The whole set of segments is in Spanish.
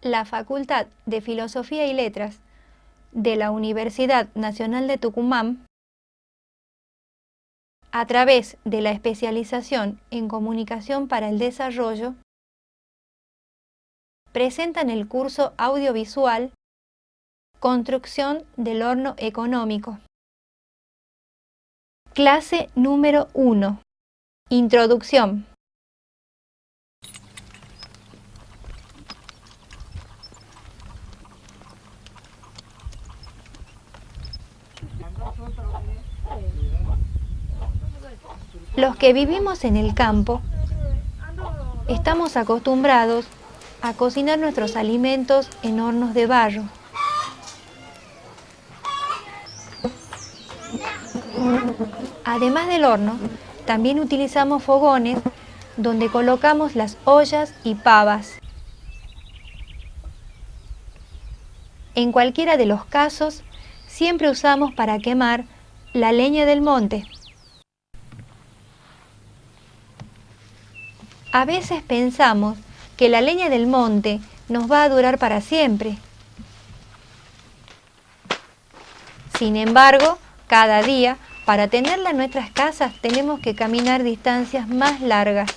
La Facultad de Filosofía y Letras de la Universidad Nacional de Tucumán, a través de la especialización en Comunicación para el Desarrollo, presentan el curso audiovisual Construcción del Horno Económico. Clase número 1. Introducción. Los que vivimos en el campo estamos acostumbrados a cocinar nuestros alimentos en hornos de barro. Además del horno, también utilizamos fogones donde colocamos las ollas y pavas. En cualquiera de los casos, siempre usamos para quemar la leña del monte. A veces pensamos que la leña del monte nos va a durar para siempre. Sin embargo, cada día, para tenerla en nuestras casas, tenemos que caminar distancias más largas.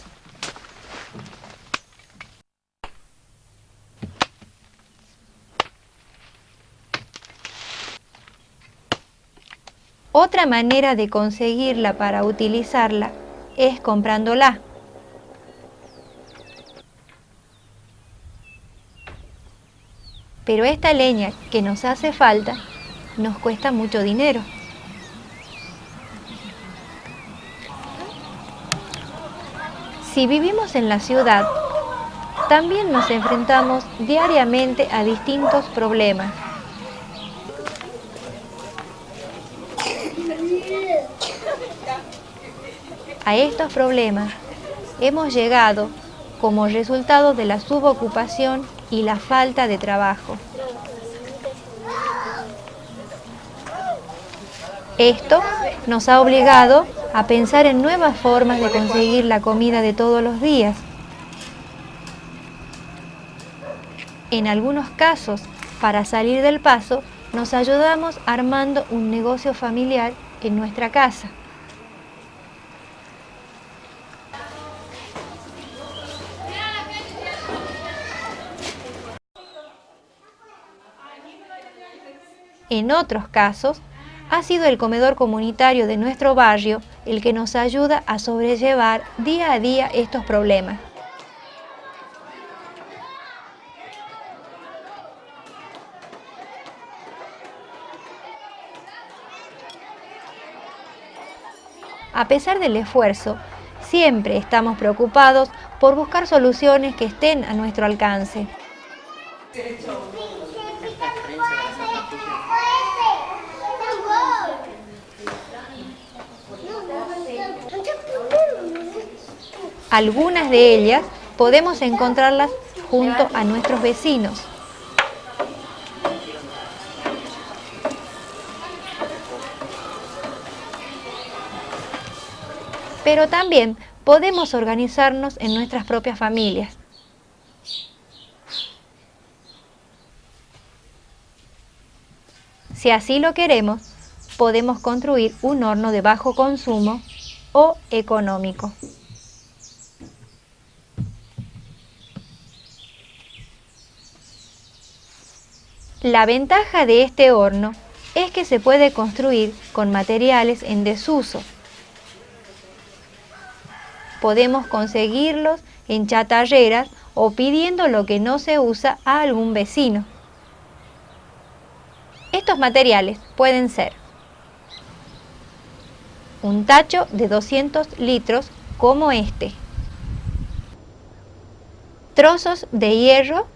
Otra manera de conseguirla para utilizarla es comprándola. Pero esta leña que nos hace falta nos cuesta mucho dinero. Si vivimos en la ciudad, también nos enfrentamos diariamente a distintos problemas. A estos problemas hemos llegado como resultado de la subocupación y la falta de trabajo. Esto nos ha obligado a pensar en nuevas formas de conseguir la comida de todos los días. En algunos casos, para salir del paso, nos ayudamos armando un negocio familiar en nuestra casa. En otros casos, ha sido el comedor comunitario de nuestro barrio el que nos ayuda a sobrellevar día a día estos problemas. A pesar del esfuerzo, siempre estamos preocupados por buscar soluciones que estén a nuestro alcance. Algunas de ellas podemos encontrarlas junto a nuestros vecinos. Pero también podemos organizarnos en nuestras propias familias. Si así lo queremos, podemos construir un horno de bajo consumo o económico. La ventaja de este horno es que se puede construir con materiales en desuso. Podemos conseguirlos en chatarreras o pidiendo lo que no se usa a algún vecino. Estos materiales pueden ser un tacho de 200 litros como este, trozos de hierro,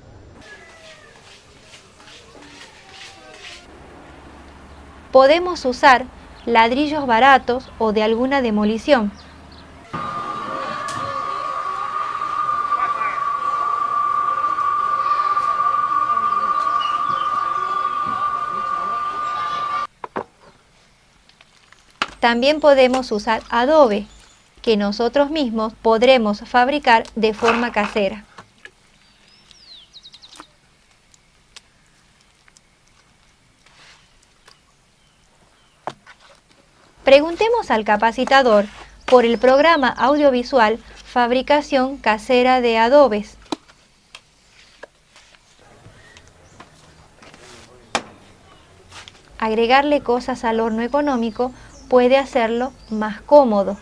podemos usar ladrillos baratos o de alguna demolición. También podemos usar adobe, que nosotros mismos podremos fabricar de forma casera. Preguntemos al capacitador por el programa audiovisual Fabricación Casera de Adobes. Agregarle cosas al horno económico puede hacerlo más cómodo.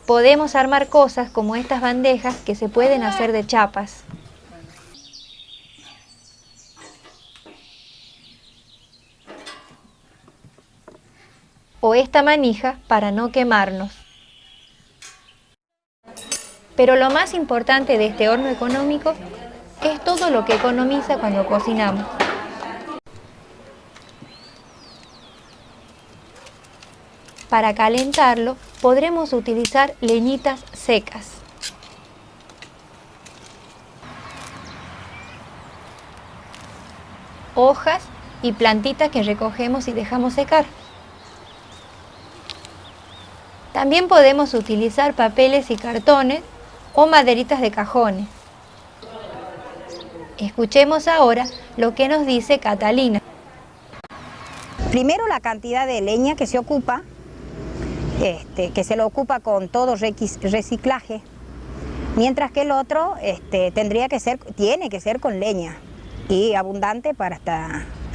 Podemos armar cosas como estas bandejas que se pueden hacer de chapas. O esta manija para no quemarnos. Pero lo más importante de este horno económico es todo lo que economiza cuando cocinamos. Para calentarlo podremos utilizar leñitas secas. Hojas y plantitas que recogemos y dejamos secar. También podemos utilizar papeles y cartones o maderitas de cajones. Escuchemos ahora lo que nos dice Catalina. Primero la cantidad de leña que se ocupa, que se lo ocupa con todo reciclaje, mientras que el otro tiene que ser con leña y abundante para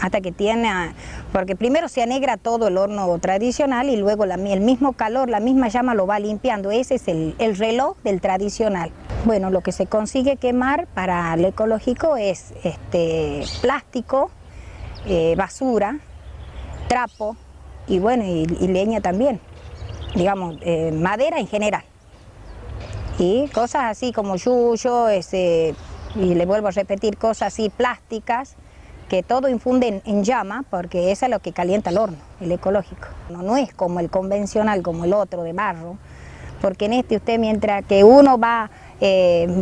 hasta que tiene, porque primero se anegra todo el horno tradicional y luego el mismo calor, la misma llama lo va limpiando. Ese es el reloj del tradicional. Bueno, lo que se consigue quemar para el ecológico es plástico, basura, trapo y bueno, y leña también, digamos, madera en general. Y cosas así como yuyo, y le vuelvo a repetir, cosas así plásticas, que todo infunden en llama, porque eso es lo que calienta el horno, el ecológico. No es como el convencional, como el otro de barro, porque en usted mientras que uno va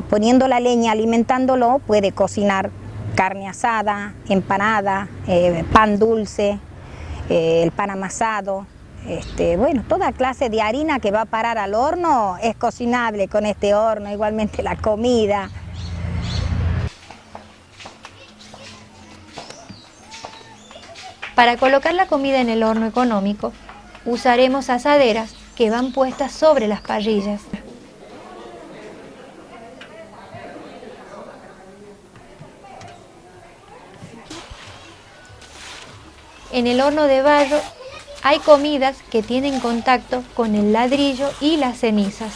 poniendo la leña, alimentándolo, puede cocinar carne asada, empanada, pan dulce, el pan amasado, bueno, toda clase de harina que va a parar al horno es cocinable con este horno, igualmente la comida. Para colocar la comida en el horno económico, usaremos asaderas que van puestas sobre las parrillas. En el horno de barro hay comidas que tienen contacto con el ladrillo y las cenizas.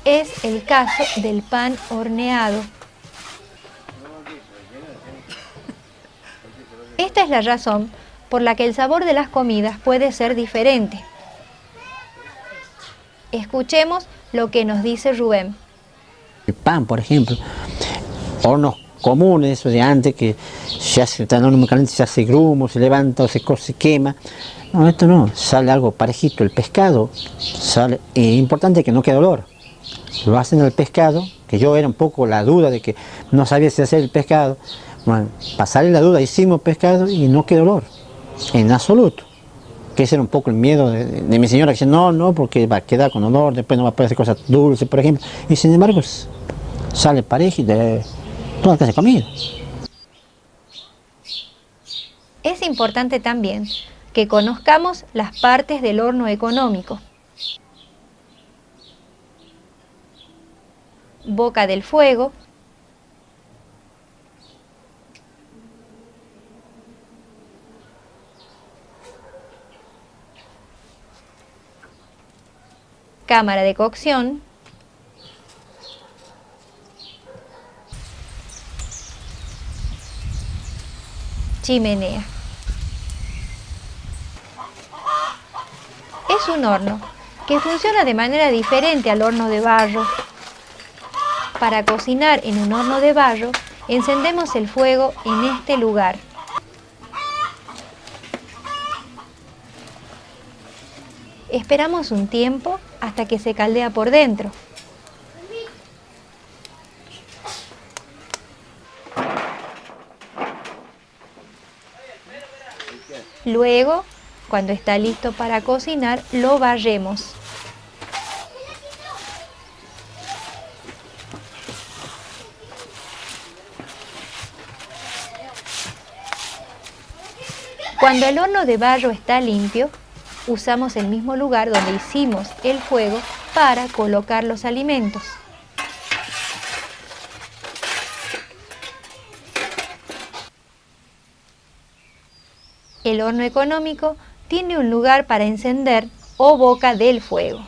Es el caso del pan horneado. Esta es la razón por la que el sabor de las comidas puede ser diferente. Escuchemos lo que nos dice Rubén. El pan, por ejemplo, hornos comunes, eso de antes, que se hace tan horno muy caliente, se hace grumo, se levanta o se quema. No, esto no, sale algo parejito. El pescado, sale, importante que no quede olor. Lo hacen al pescado, que yo era un poco la duda de que no sabía si hacer el pescado. Bueno, pasarle la duda, hicimos pescado y no quedó olor, en absoluto. Que ese era un poco el miedo de mi señora, que dice, no, porque va a quedar con olor, después no va a poder hacer cosas dulces, por ejemplo. Y sin embargo, sale parejo de toda clase de comida. Es importante también que conozcamos las partes del horno económico. Boca del fuego, cámara de cocción, chimenea. Es un horno que funciona de manera diferente al horno de barro. Para cocinar en un horno de barro, encendemos el fuego en este lugar. Esperamos un tiempo hasta que se caldea por dentro. Luego, cuando está listo para cocinar, lo barremos. Cuando el horno de barro está limpio, usamos el mismo lugar donde hicimos el fuego para colocar los alimentos. El horno económico tiene un lugar para encender o boca del fuego.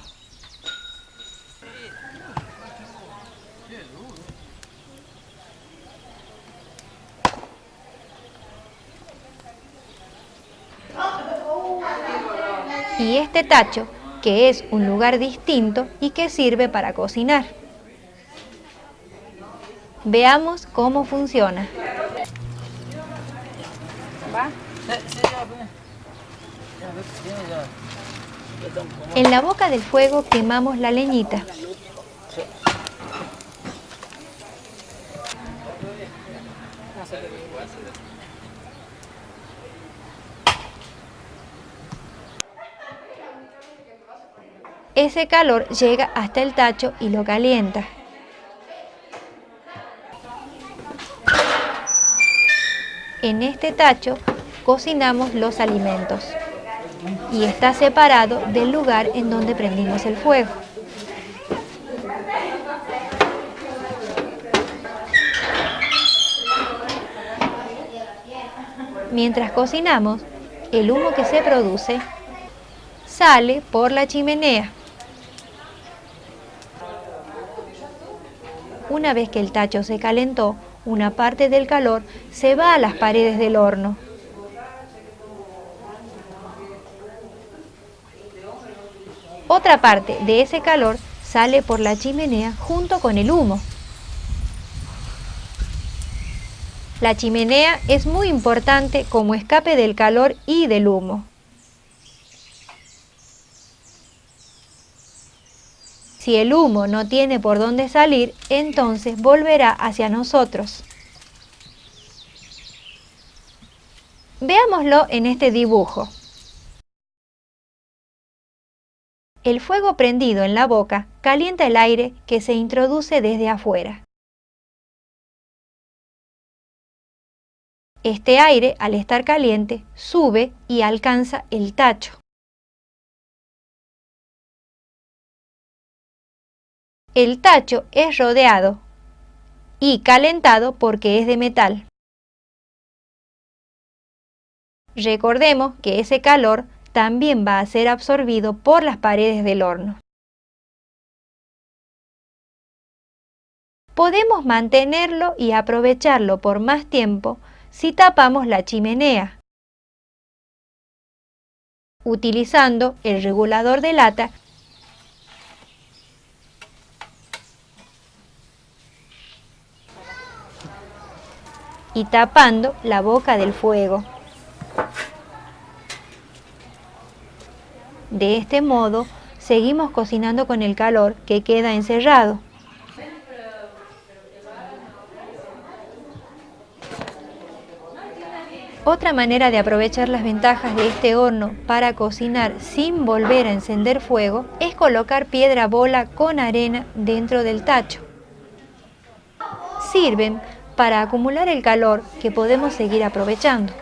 Y este tacho, que es un lugar distinto y que sirve para cocinar. Veamos cómo funciona. En la boca del fuego quemamos la leñita. Ese calor llega hasta el tacho y lo calienta. En este tacho cocinamos los alimentos y está separado del lugar en donde prendimos el fuego. Mientras cocinamos, el humo que se produce sale por la chimenea. Una vez que el tacho se calentó, una parte del calor se va a las paredes del horno. Otra parte de ese calor sale por la chimenea junto con el humo. La chimenea es muy importante como escape del calor y del humo. Si el humo no tiene por dónde salir, entonces volverá hacia nosotros. Veámoslo en este dibujo. El fuego prendido en la boca calienta el aire que se introduce desde afuera. Este aire, al estar caliente, sube y alcanza el tacho. El tacho es rodeado y calentado porque es de metal. Recordemos que ese calor también va a ser absorbido por las paredes del horno. Podemos mantenerlo y aprovecharlo por más tiempo si tapamos la chimenea, utilizando el regulador de lata y tapando la boca del fuego. De este modo, seguimos cocinando con el calor que queda encerrado. Otra manera de aprovechar las ventajas de este horno para cocinar sin volver a encender fuego es colocar piedra bola con arena dentro del tacho. Sirven para acumular el calor que podemos seguir aprovechando.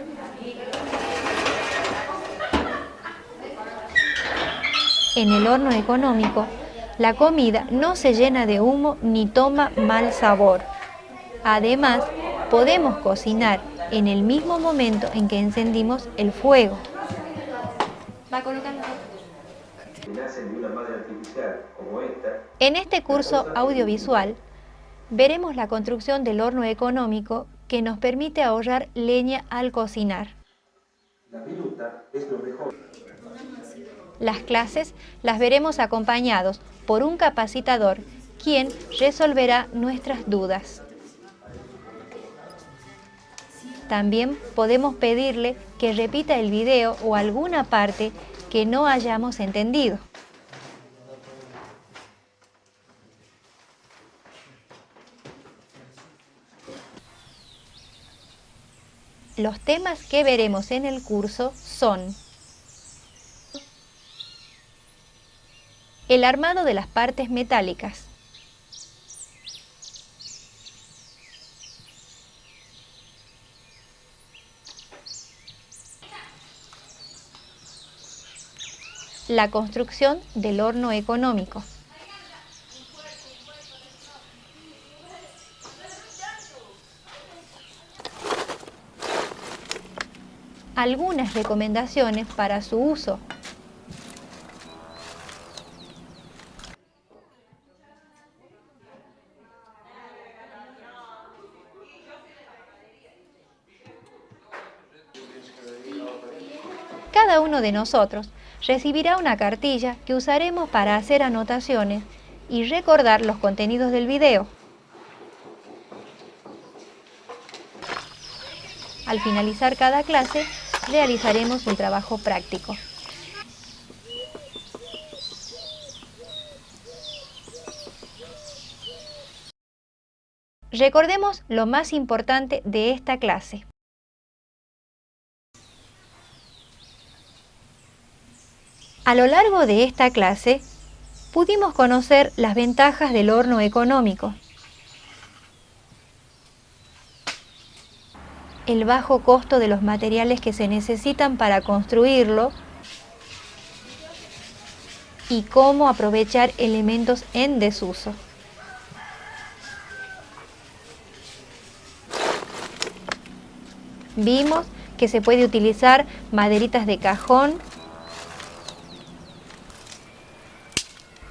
En el horno económico, la comida no se llena de humo ni toma mal sabor. Además, podemos cocinar en el mismo momento en que encendimos el fuego. En este curso audiovisual, veremos la construcción del horno económico que nos permite ahorrar leña al cocinar. Las clases las veremos acompañados por un capacitador, quien resolverá nuestras dudas. También podemos pedirle que repita el video o alguna parte que no hayamos entendido. Los temas que veremos en el curso son el armado de las partes metálicas, la construcción del horno económico. Algunas recomendaciones para su uso. Cada uno de nosotros recibirá una cartilla que usaremos para hacer anotaciones y recordar los contenidos del video. Al finalizar cada clase, realizaremos un trabajo práctico. Recordemos lo más importante de esta clase. A lo largo de esta clase, pudimos conocer las ventajas del horno económico, el bajo costo de los materiales que se necesitan para construirlo y cómo aprovechar elementos en desuso. Vimos que se puede utilizar maderitas de cajón,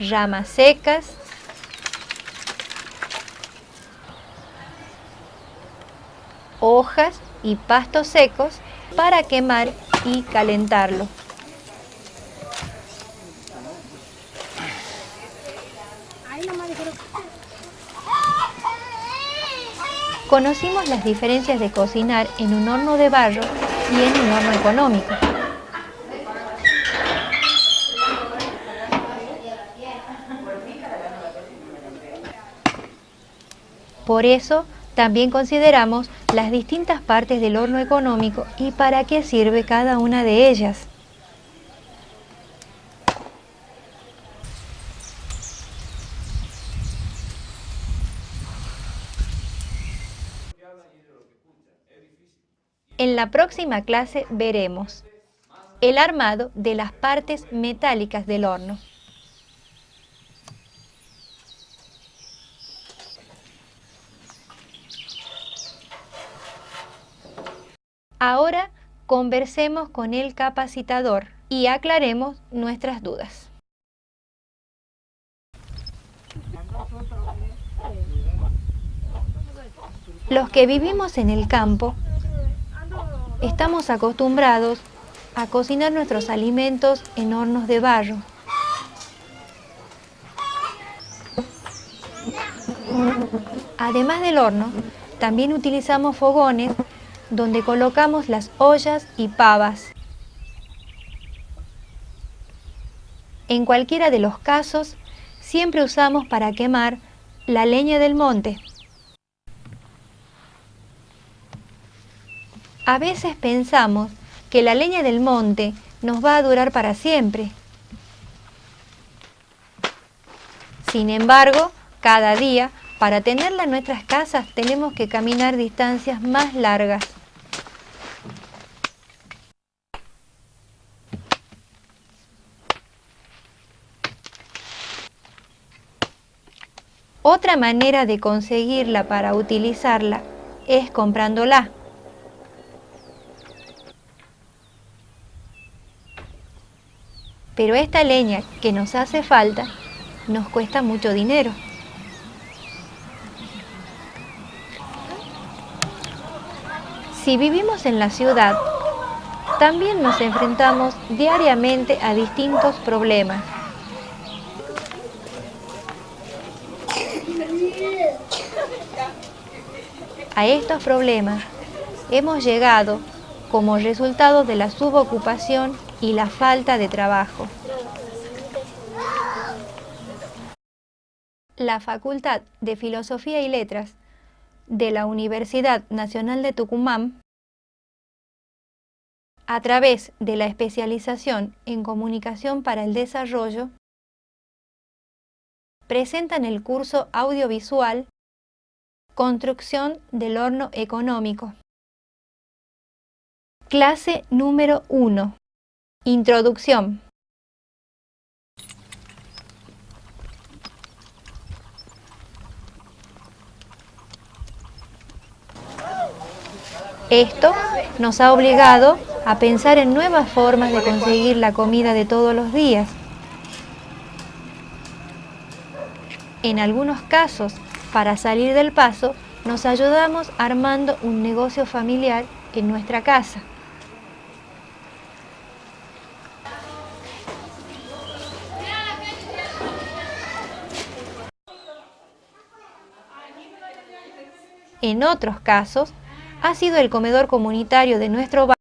ramas secas, hojas y pastos secos para quemar y calentarlo. Conocimos las diferencias de cocinar en un horno de barro y en un horno económico. Por eso, también consideramos las distintas partes del horno económico y para qué sirve cada una de ellas. En la próxima clase veremos el armado de las partes metálicas del horno. Ahora conversemos con el capacitador y aclaremos nuestras dudas. Los que vivimos en el campo estamos acostumbrados a cocinar nuestros alimentos en hornos de barro. Además del horno, también utilizamos fogones donde colocamos las ollas y pavas. En cualquiera de los casos, siempre usamos para quemar la leña del monte. A veces pensamos que la leña del monte nos va a durar para siempre. Sin embargo, cada día, para tenerla en nuestras casas, tenemos que caminar distancias más largas. Otra manera de conseguirla para utilizarla es comprándola. Pero esta leña que nos hace falta nos cuesta mucho dinero. Si vivimos en la ciudad, también nos enfrentamos diariamente a distintos problemas. A estos problemas hemos llegado como resultado de la subocupación y la falta de trabajo. La Facultad de Filosofía y Letras de la Universidad Nacional de Tucumán, a través de la especialización en Comunicación para el Desarrollo, presentan el curso audiovisual Construcción del horno económico. Clase número 1. Introducción. Esto nos ha obligado a pensar en nuevas formas de conseguir la comida de todos los días. En algunos casos, para salir del paso, nos ayudamos armando un negocio familiar en nuestra casa. En otros casos, ha sido el comedor comunitario de nuestro barrio